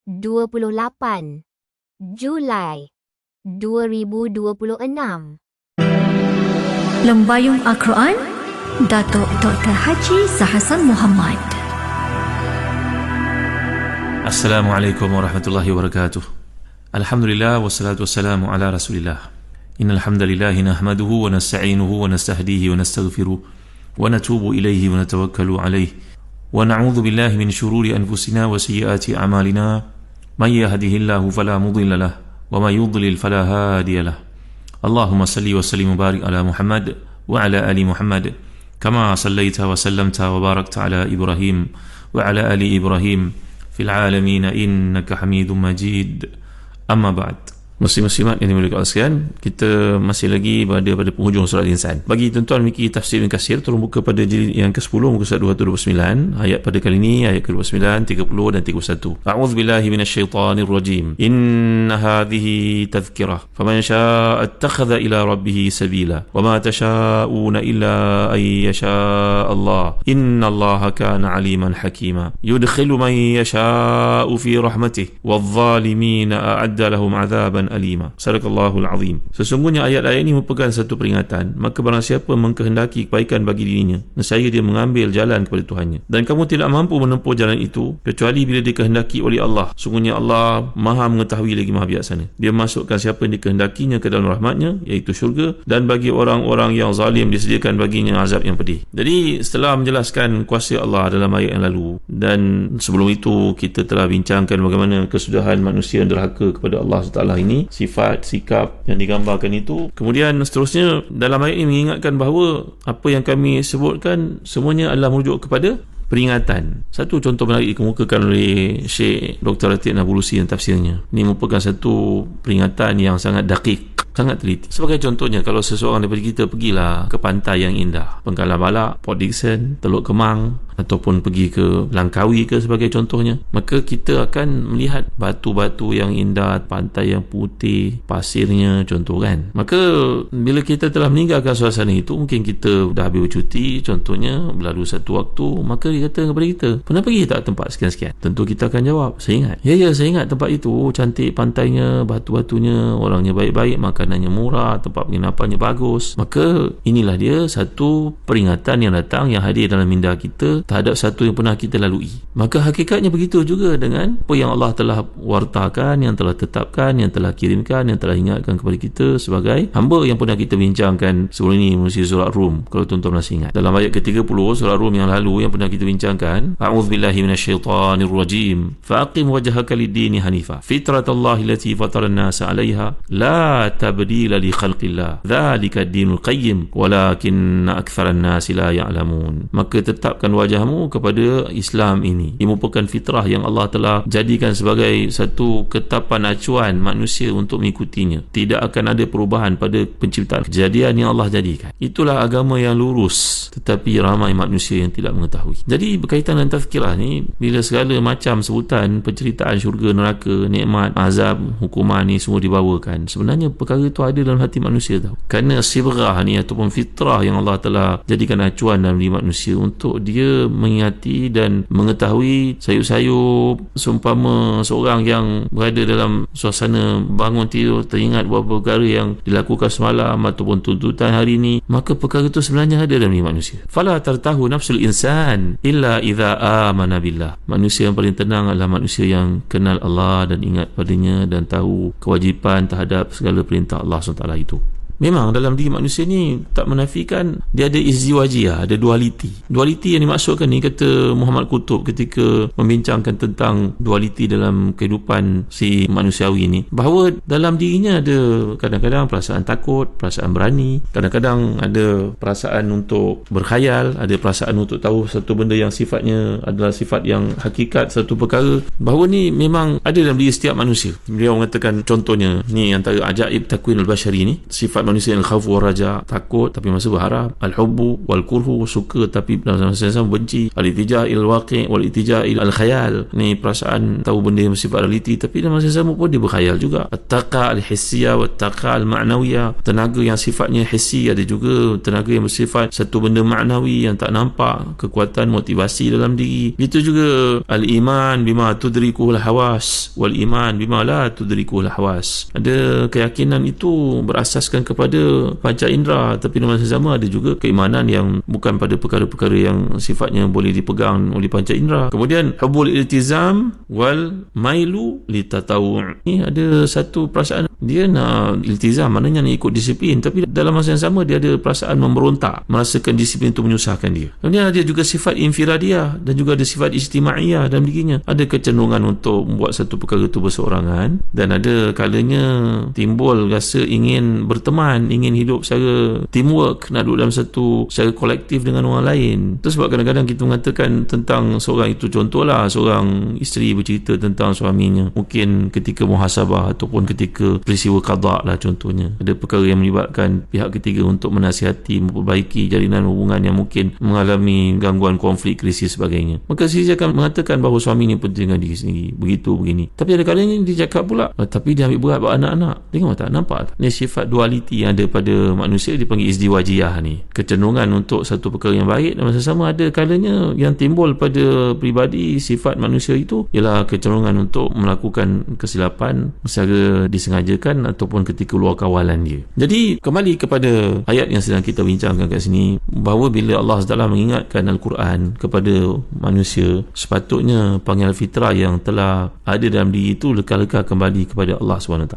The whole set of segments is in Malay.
28 Julai 2026. Lembayung Al-Quran Datuk Dr. Haji Zahasan Muhammad. Assalamualaikum warahmatullahi wabarakatuh. Alhamdulillah wassalatu wassalamu ala Rasulillah. Innal hamdalillah nahmaduhu wa nasta'inuhu wa nastahdihi wa nastaghfiruh wa natubu ilayhi wa natawakkalu alayhi wa na'udzu billahi min shururi anfusina wa sayyiati a'malina. Man yahdihillahu fala mudilla lahu wa may yudlil fala hadiya lahu. Allahumma salli wa sallim wa barik ala Muhammad wa ala ali Muhammad kama sallaita wa sallamta wa barakta ala Ibrahim wa ala ali Ibrahim fil alamin innaka Hamidum Majid. Amma ba'd. Muslim-muslimat yang dimuliakan Allah sekalian, kita masih lagi pada penghujung surat Insan. Bagi tuan-tuan memiliki tafsir Ibn Katsir, tolong buka pada jilid yang ke-10 muka surat 229. Ayat pada kali ini ayat ke-29, 30 dan 31. A'udzubillahi minasyaitonir rajim. Inna hadhihi tadhkirah faman syaa'a ittakhadha ila rabbih sabila wama tasyaa'una illa an yasha' Allah. Innallaha kana 'aliman hakima. Yudkhilu man yashaa'u fi rahmatihi wadh-dhalimina a'adda lahum 'adzaban alima. Sadaqallahul azim. Sesungguhnya ayat-ayat ini merupakan satu peringatan. Maka barang siapa mengkehendaki kebaikan bagi dirinya, nescaya dia mengambil jalan kepada Tuhannya. Dan kamu tidak mampu menempuh jalan itu kecuali bila dikehendaki oleh Allah. Sungguhnya Allah Maha mengetahui lagi Maha bijaksana. Dia masukkan siapa yang dikehendakinya ke dalam rahmatnya, iaitu syurga, dan bagi orang-orang yang zalim disediakan baginya azab yang pedih. Jadi setelah menjelaskan kuasa Allah dalam ayat yang lalu, dan sebelum itu kita telah bincangkan bagaimana kesudahan manusia yang derhaka kepada Allah SWT ini, sifat, sikap yang digambarkan itu. Kemudian seterusnya dalam ayat ini mengingatkan bahawa apa yang kami sebutkan semuanya adalah merujuk kepada peringatan. Satu contoh menarik dikemukakan oleh Syekh Dr. Latif Nabulusi dan tafsirnya. Ini merupakan satu peringatan yang sangat dakik, sangat teliti. Sebagai contohnya, kalau seseorang daripada kita pergilah ke pantai yang indah, Pengkalan Balak, Port Dickson, Teluk Kemang, ataupun pergi ke Langkawi ke sebagai contohnya, maka kita akan melihat batu-batu yang indah, pantai yang putih, pasirnya, contoh kan. Maka bila kita telah meninggalkan suasana itu, mungkin kita dah habis bercuti contohnya, berlalu satu waktu, maka dia kata kepada kita, pernah pergi tak tempat sekian-sekian? Tentu kita akan jawab, saya ingat. Ya, saya ingat tempat itu, cantik pantainya, batu-batunya, orangnya baik-baik, makanannya murah, tempat penginapannya bagus. Maka inilah dia satu peringatan yang datang, yang hadir dalam minda kita terhadap satu yang pernah kita lalui. Maka hakikatnya begitu juga dengan apa yang Allah telah wartakan, yang telah tetapkan, yang telah kirimkan, yang telah ingatkan kepada kita sebagai hamba yang pernah kita bincangkan sebelum ini melalui surah Rum. Kalau tuan-tuan masih ingat, dalam ayat ke-30 surah Rum yang lalu yang pernah kita bincangkan, a'udzubillahi minasyaitonir rajim, fa'aqim wajhaka lid-dini hanifa fitratallahi allati fatara an-nasa 'alaiha la tabdila li khalqillah dzalika ad-dinul qayyim walakinna aktsaran nasi la ya'lamun. Maka tetapkan wajahmu kepada Islam ini. Ia merupakan fitrah yang Allah telah jadikan sebagai satu ketapan acuan manusia untuk mengikutinya. Tidak akan ada perubahan pada penciptaan kejadian yang Allah jadikan. Itulah agama yang lurus, tetapi ramai manusia yang tidak mengetahui. Jadi berkaitan dengan tazkirah ni, bila segala macam sebutan penceritaan syurga, neraka, nikmat, azab, hukuman ni semua dibawakan, sebenarnya perkara itu ada dalam hati manusia tahu. Kerana sibrah ni ataupun fitrah yang Allah telah jadikan acuan dalam diri manusia untuk dia mengingati dan mengetahui sayup-sayup. Seumpama seorang yang berada dalam suasana bangun tidur teringat beberapa perkara yang dilakukan semalam ataupun tuntutan hari ini, maka perkara itu sebenarnya ada dalam diri manusia. Fala tartahu nafsul insan illa idza amana billah. Manusia yang paling tenang adalah manusia yang kenal Allah dan ingat padanya dan tahu kewajipan terhadap segala perintah Allah SWT itu. Memang dalam diri manusia ni tak menafikan dia ada izdiwajiyah, ada dualiti. Dualiti yang dimaksudkan ni, kata Muhammad Qutub ketika membincangkan tentang dualiti dalam kehidupan si manusiawi ni, bahawa dalam dirinya ada kadang-kadang perasaan takut, perasaan berani, kadang-kadang ada perasaan untuk berkhayal, ada perasaan untuk tahu satu benda yang sifatnya adalah sifat yang hakikat satu perkara. Bahawa ni memang ada dalam diri setiap manusia. Beliau mengatakan contohnya ni antara ajaib takwinul bashari ni, sifat manusia yang al-khawf wal raja, takut tapi masih berharap, al-hubbu wal kurhu, suka tapi dalam masa yang sama benci, al-ittijah ilal waqi' wal ittijah ilal khayal, ni perasaan tahu benda yang bersifat realiti tapi dalam masa yang sama pun dia berkhayal juga. At-taqa al-hissiyah wa at-taqa al-ma'nawiyah, tenaga yang sifatnya hissi, ada juga tenaga yang bersifat satu benda maknawi yang tak nampak, kekuatan motivasi dalam diri. Itu juga al-iman bima tudrikuhul hawas wal iman bima la tudrikuhul hawas. Ada keyakinan itu berasaskan kepada panca indera, tapi dalam masa sama ada juga keimanan yang bukan pada perkara-perkara yang sifatnya boleh dipegang oleh panca indera. Kemudian hubul iltizam wal mailu litatawu'. Ni ada satu perasaan dia nak iltizam, maknanya nak ikut disiplin, tapi dalam masa yang sama dia ada perasaan memberontak, merasakan disiplin itu menyusahkan dia. Kemudian dia juga sifat infiradiah dan juga ada sifat ijtimaiyah dalam dirinya. Ada kecenderungan untuk membuat satu perkara itu berseorangan, dan ada kalanya timbul rasa ingin berteman, ingin hidup secara teamwork, nak duduk dalam satu secara kolektif dengan orang lain. Itu sebab kadang-kadang kita mengatakan tentang seorang itu, contohlah seorang isteri bercerita tentang suaminya, mungkin ketika muhasabah ataupun ketika peristiwa qada lah contohnya, ada perkara yang melibatkan pihak ketiga untuk menasihati, memperbaiki jalinan hubungan yang mungkin mengalami gangguan konflik, krisis sebagainya. Maka dia akan mengatakan bahawa suami ni penting dengan diri sendiri, begitu begini. Tapi ada kalanya dia cakap pula, tapi dia ambil berat buat anak-anak. Tengok tak, nampak tak? Ni sifat dualiti yang ada pada manusia, dipanggil izdiwajiyah ni. Kecenderungan untuk satu perkara yang baik dan masa sama ada kalanya yang timbul pada pribadi sifat manusia itu ialah kecenderungan untuk melakukan kesilapan secara disengajakan ataupun ketika luar kawalan dia. Jadi kembali kepada ayat yang sedang kita bincangkan kat sini, bahawa bila Allah SWT mengingatkan Al-Quran kepada manusia, sepatutnya panggilan fitrah yang telah ada dalam diri itu lekal-lekal kembali kepada Allah SWT.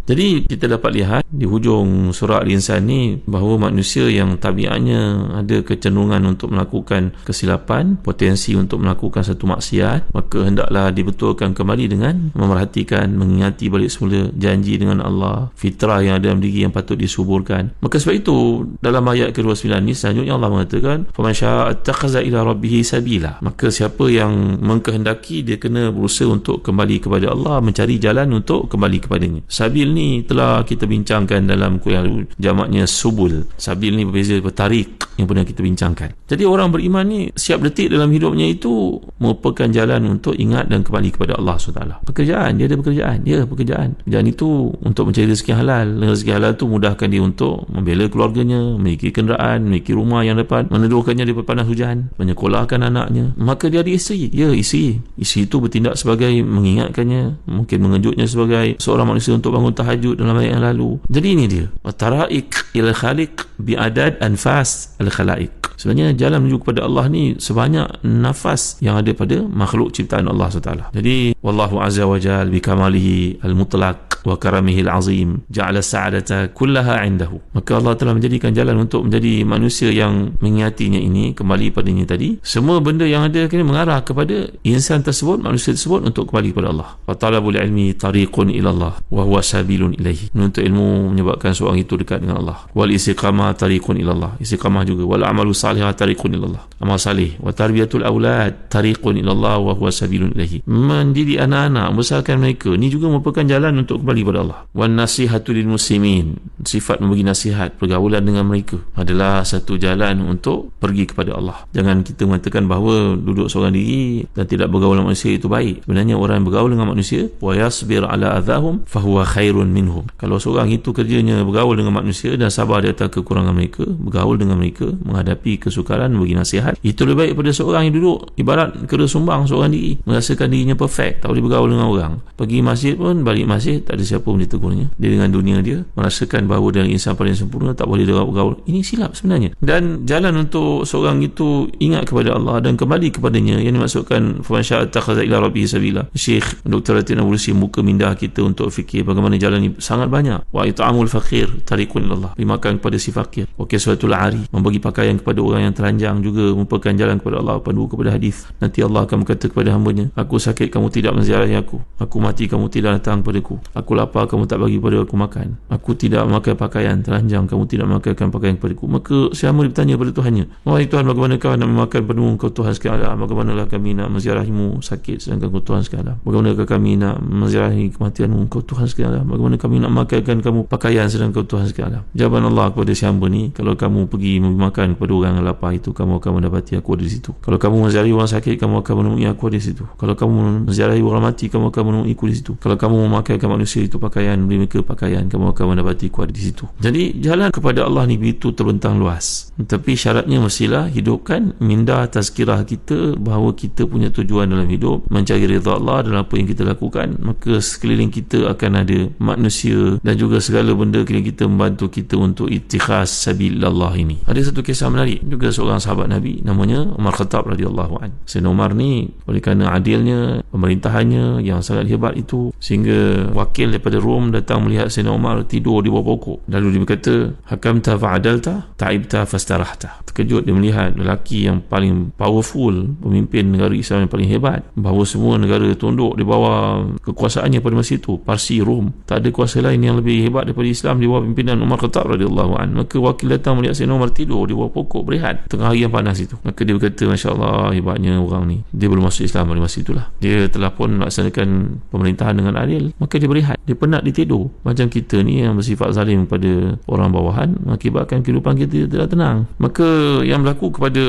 Jadi kita dapat lihat di hujung surah Al-Insan ni bahawa manusia yang tabiatnya ada kecenderungan untuk melakukan kesilapan, potensi untuk melakukan satu maksiat, maka hendaklah dibetulkan kembali dengan memerhatikan, mengingati balik semula janji dengan Allah, fitrah yang ada dalam diri yang patut disuburkan. Maka sebab itu dalam ayat ke-29 ni selanjutnya Allah mengatakan, faman syaa'a attakhadha ila rabbih sabila. Maka siapa yang mengkehendaki, dia kena berusaha untuk kembali kepada Allah, mencari jalan untuk kembali kepadanya. Sabil ni telah kita bincangkan dalam kuliah jamaknya subul. Sabil ni berbeza daripada tarik yang pernah kita bincangkan. Jadi orang beriman ni siap detik dalam hidupnya itu merupakan jalan untuk ingat dan kembali kepada Allah SWT. Pekerjaan, dia ada pekerjaan. Pekerjaan itu untuk mencari rezeki halal. Rezeki halal tu mudahkan dia untuk membela keluarganya, memiliki kenderaan, memiliki rumah yang dapat meneduhkannya daripada panas hujan, menyekolahkan anaknya. Maka dia ada isteri. Isteri itu bertindak sebagai mengingatkannya, mungkin mengejutnya sebagai seorang manusia untuk bangun tahajud dalam ayat yang lalu. Jadi ini dia, taraik ila khaliq bi'adad anfas al-khalaiq. Sebenarnya jalan menuju kepada Allah ni sebanyak nafas yang ada pada makhluk ciptaan Allah SWT. Jadi wallahu azza wa jal bi kamalihi al-mutlaq wa karamihi al-azim ja'ala sa'adata kullaha indahu. Maka Allah telah menjadikan jalan untuk menjadi manusia yang mengingatinya ini, kembali padanya tadi. Semua benda yang ada kini mengarah kepada insan tersebut, manusia tersebut, untuk kembali kepada Allah. Wa talabul ilmi tariqun ila Allah wa huwa sabilun ilaihi. Menuntut ilmu menyebabkan seorang itu dekat dengan Allah. Wal istiqamah tariqun ila Allah. Istiqamah juga. Wal amalu salihah tariqun ila Allah. Amal salih. Wa tarbiyatul aulad tariqun ila Allah wa huwa sabilun ilaihi. Mendidik anak-anak, membesarkan mereka, ni juga merupakan jalan untuk kembali kepada Allah. Wan nasihatu lil muslimin. Sifat memberi nasihat, pergaulan dengan mereka adalah satu jalan untuk pergi kepada Allah. Jangan kita mengatakan bahawa duduk seorang diri dan tidak bergaul dengan manusia itu baik. Sebenarnya orang yang bergaul dengan manusia wa yasbir ala adhahum fahuwa khairun minhum. Kalau seorang itu kerjanya bergaul dengan manusia dan sabar di atas kekurangan mereka, bergaul dengan mereka, menghadapi kesukaran, bagi nasihat, itu lebih baik daripada seorang yang duduk ibarat kera sumbang seorang diri, merasakan dirinya perfect, tak boleh bergaul dengan orang. Pergi masjid pun, balik masjid tak ada siapa pun ditegurnya. Dia dengan dunia dia merasakan bahawa dia insan paling sempurna, tak boleh bergaul. Ini silap sebenarnya. Dan jalan untuk seorang itu ingat kepada Allah dan kembali kepadanya, yang dimaksudkan faman syaa'a attakhadha ila rabbih sabila. Syekh Dr. Latin Abulusi muka mindah kita untuk fikir bagaimana jalan ini sangat banyak. Wa it'amul faqir tariqun ila Allah. Beri makan kepada si fakir. Wa kiswatul ari, membagi pakaian kepada orang yang telanjang, juga merupakan jalan kepada Allah. Pandu kepada hadis, nanti Allah akan berkata kepada hamba-Nya, aku sakit kamu tidak menziarahi aku mati kamu tidak datang padaku, aku lapar kamu tak bagi pada aku makan, aku tidak memakai pakaian, telanjang kamu tidak memakaikan pakaian kepadaku. Maka si hamba bertanya pada Tuhannya, wahai Tuhan, bagaimanakah nak memakan penuh Engkau Tuhan sekalian alam? Bagaimanakah kami nak menziarahimu sakit sedangkan Engkau Tuhan sekalian alam? Bagaimanakah kami nak menziarahi kematianmu Engkau Tuhan sekalian alam? Bagaimana kami nak makankan kamu pakaian sedangkan Tuhan sekalian? Jawaban Allah kepada si hamba ni, kalau kamu pergi memberi makan kepada orang yang lapar, itu kamu akan mendapati aku ada di situ. Kalau kamu menziarahi orang sakit, kamu akan menemui aku ada di situ. Kalau kamu menziarahi orang mati, kamu akan menemui aku di situ. Kalau kamu memakaikan manusia itu pakaian, beri mereka pakaian, kamu akan mendapati aku ada di situ. Jadi jalan kepada Allah ni begitu terbentang luas, tapi syaratnya mestilah hidupkan minda tazkirah kita bahawa kita punya tujuan dalam hidup mencari ridha Allah dalam apa yang kita lakukan. Maka sekeliling kita akan ada manusia dan juga segala benda keliling kita membantu kita untuk ittikhaz sabilillah ini. Ada satu kisah menarik juga, seorang sahabat Nabi namanya Umar Khattab radhiyallahu anhu. Sayyidina Umar ni oleh kerana adilnya pemerintahannya yang sangat hebat itu, sehingga wakil daripada Rom datang melihat Sayyidina Umar tidur di bawah pokok. Lalu dia berkata, hakamta fa'adalta ta'ibta fastarahta. Terkejut dia melihat lelaki yang paling powerful, pemimpin negara Islam yang paling hebat, bahawa semua negara tunduk di bawah kekuasaannya pada masa itu, Parsi, Rom. Tak ada kuasa lain yang lebih hebat daripada Islam di bawah pimpinan Umar Khattab radhiyallahu anhu. Maka wakil datang melihat Sayyidina Umar tidur di bawah pokok berehat tengah hari yang panas itu. Maka dia berkata, Masya Allah, hebatnya orang ni. Dia belum masuk Islam pada masa itulah. Dia telah pun melaksanakan pemerintahan dengan adil, maka dia berehat. Dia penat, dia tidur. Macam kita ni yang bersifat zalim pada orang bawahan, mengakibatkan kehidupan kita tidak tenang. Maka yang berlaku kepada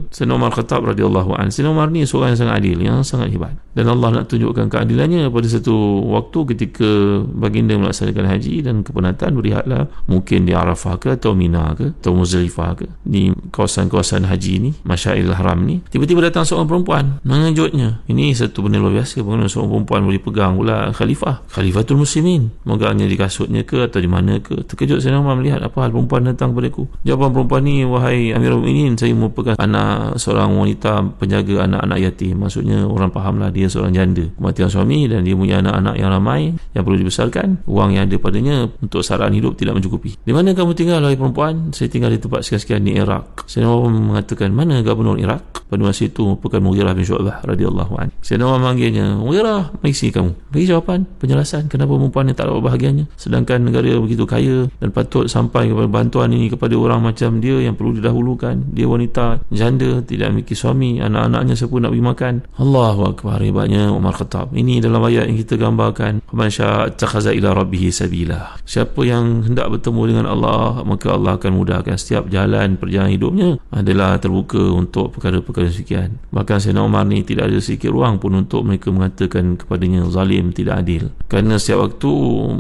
Sayyidina Umar Khattab radhiyallahu anhu, Sayyidina Umar ni seorang yang sangat adil, yang sangat hebat. Dan Allah nak tunjukkan keadilannya pada satu waktu ketika baginda melaksanakan haji dan kepenatan, berehatlah mungkin di Arafah ke atau Mina ke atau Muzdalifah ke, di kawasan-kawasan haji ni, Masyairil Haram ni. Tiba-tiba datang seorang perempuan, mengejutnya. Ini satu benda luar biasa, bagaimana seorang perempuan boleh pegang pula Khalifatul Muslimin, megangnya di kasutnya ke atau di mana ke. Terkejut Sayyidina Umar melihat, apa hal perempuan datang padaku? Jawapan perempuan ni, wahai Amirul Mukminin, saya merupakan anak seorang wanita penjaga anak-anak yatim. Maksudnya orang fahamlah, dia seorang janda, kematian suami, dan dia punya anak-anak yang ramai yang perlu dibesarkan. Wang yang ada padanya untuk saraan hidup tidak mencukupi. Di mana kamu tinggal, wahai perempuan? Saya tinggal di tempat sekian-sekian di Iraq. Sayyidina Umar mengatakan, mana gubernur Iraq? Pada masa itu merupakan Mughirah bin Syu'bah radhiyallahu anhu. Sayyidina Umar memanggilnya, Mughirah, mari sini kamu. Bagi jawapan, penjelasan kenapa perempuan yang tak dapat bahagiannya, sedangkan negara begitu kaya dan patut sampai kepada bantuan ini kepada orang macam dia yang perlu didahulukan. Dia wanita janda, tidak memiliki suami, anak-anaknya siapa nak bagi makan. Allahu akbar, hebatnya Umar Khattab. Ini dalam ayat yang kita gambarkan, man syaa ittakhadha ila rabbih sabila. Siapa yang hendak bertemu dengan Allah, maka Allah akan mudahkan setiap jalan perjalanan hidupnya adalah terbuka untuk perkara-perkara sekian. Bahkan Sayyidina Umar ni tidak ada sedikit ruang pun untuk mereka mengatakan kepadanya zalim, tidak adil, kerana setiap waktu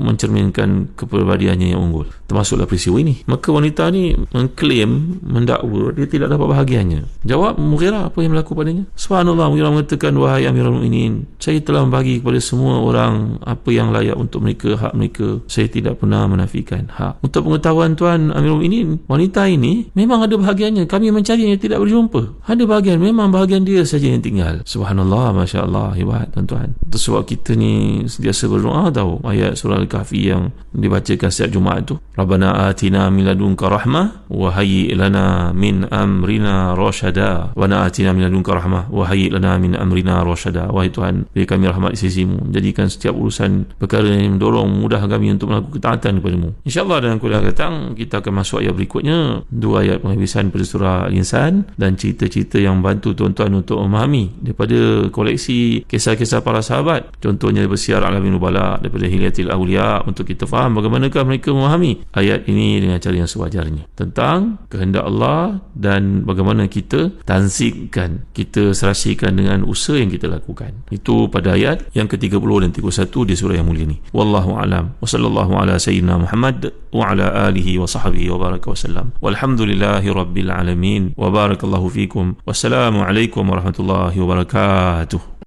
mencerminkan kepribadiannya yang unggul. Termasuklah peristiwa ini. Maka wanita ni mengklaim, mendakwa dia tidak dapat bahagiannya. Jawab Mughirah, apa yang berlaku padanya? Subhanallah, Mughirah mengatakan, wahai Amirul Mukminin, saya telah membagi kepada semua orang apa yang layak untuk mereka, hak mereka. Saya tidak pernah menafikan hak. Untuk pengetahuan Tuan Amirul Mukminin, wanita ini memang ada bahagiannya. Kami mencarinya tidak berjumpa. Ada bahagian, memang bahagian dia saja yang tinggal. Subhanallah, Masya Allah, hebat tuan-tuan. Itu sebab kita ni sentiasa berdoa tahu ayat surah Al-Kahfi yang dibacakan setiap Jumaat tu. Rabbana atina min ladunka rahmah wa hayyi lana min amrina rasyada. Wa atina min ladunka rahmah wa hayyi lana min amrina rasyada. Wahai Tuhan, beri kami rahmat di sisimu, jadikan setiap urusan perkara yang mendorong mudah kami untuk melakukan ketaatan kepadamu. InsyaAllah dalam kuliah datang kita akan masuk ayat berikutnya, 2 ayat penghabisan pada surah Al-Insan, dan cerita-cerita yang membantu tuan-tuan untuk memahami daripada koleksi kisah-kisah para sahabat. Contohnya daripada Syiar Alamin Nubala, daripada Hilyatil Awliya, untuk kita faham bagaimanakah mereka memahami ayat ini dengan cara yang sewajarnya tentang kehendak Allah dan bagaimana kita tanzikkan, kita serasikan dengan usaha yang kita lakukan. Itu pada ayat yang ke-30 dan 31 di surah yang mulia ini. Wallahu a'lam. Wa sallallahu ala sayyidina Muhammad wa ala alihi wa sahbihi wa baraka wa sallam. Walhamdulillahi rabbil alamin. Wa barakallahu fikum. Wassalamu alaikum warahmatullahi wabarakatuh.